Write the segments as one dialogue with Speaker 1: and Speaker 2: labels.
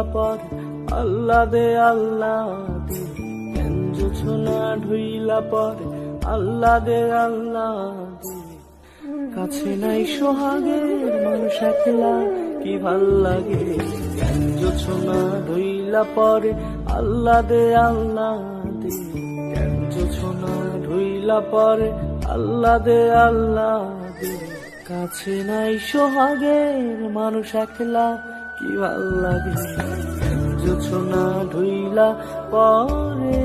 Speaker 1: ঢুইলা পরে আল্লাহ দে আল্লাহ দে, কেন জোছনা ঢুইলা পরে আল্লাহ দে আল্লাহ দে। কাছে নাই সোহাগের মানুষ একলা কি ভাল লাগে, কেন জোছনা ঢুইলা পরে আল্লাহ দে আল্লাহ দে, কেন জোছনা ঢুইলা পরে আল্লাহ দে আল্লাহ দে। কাছে নাই সোহাগের মানুষ একলা কি ভাল লাগে, কেন জোছনা ঢুইলা পরে।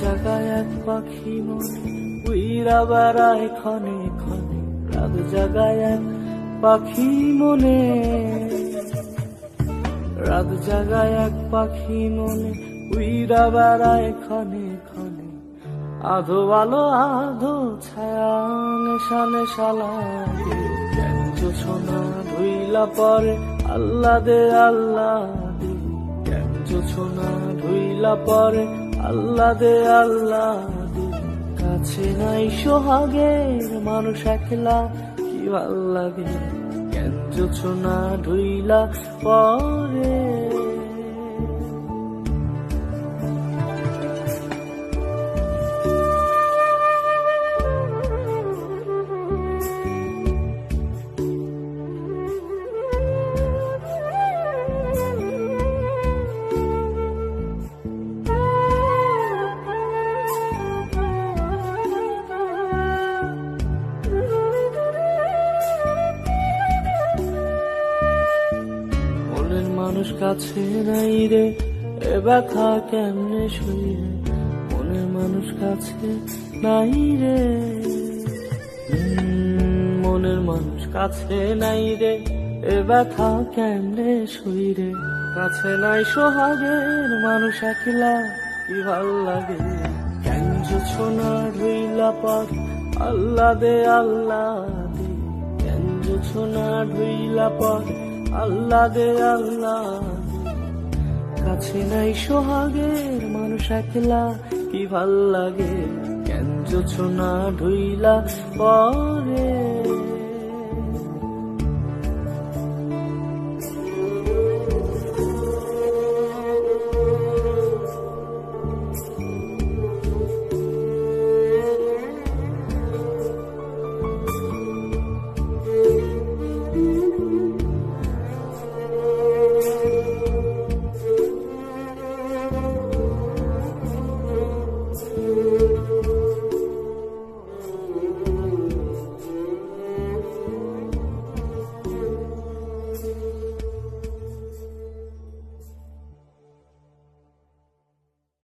Speaker 1: জাগায় এক পাখি মনে উইরা বেড়ায় ক্ষণে ক্ষণে, রাত জাগায় এক পাখি মনে, রাত জাগায় এক পাখি মনে উইরা বেড়ায় ক্ষণে ক্ষণে। আধো আলো আধো ছায়া নেশা নেশা লাগে, কেন জোছনা ঢুইলা পরে আল্লাহ দে আল্লাহ দে, কেন জোছনা ঢুইলা পরে আল্লাহ দে আল্লাহ দে। কাছে নাই সোহাগের মানুষ একলা কি ভাল লাগে, কেন জোছনা ঢুইলা পরে। মানুষ কাছে নাই রে, এ ব্যথা কেমনে শুইরে, মনের মানুষ কাছে নাই রে, মনের মানুষ কাছে নাই রে, এ ব্যথা কেমনে শুইরে। কাছে নাই সোহাগের মানুষ একলা কি ভাল লাগে, কেন জোছনা ঢুইলা পরে আল্লাহ দে আল্লাহ দে, কেন জোছনা ঢুইলা পরে আল্লাহ দে আল্লাহ দে। কাছে নাই সোহাগের মানুষ একলা কি ভাল লাগে, কেন জোছনা ঢুইলা পরে।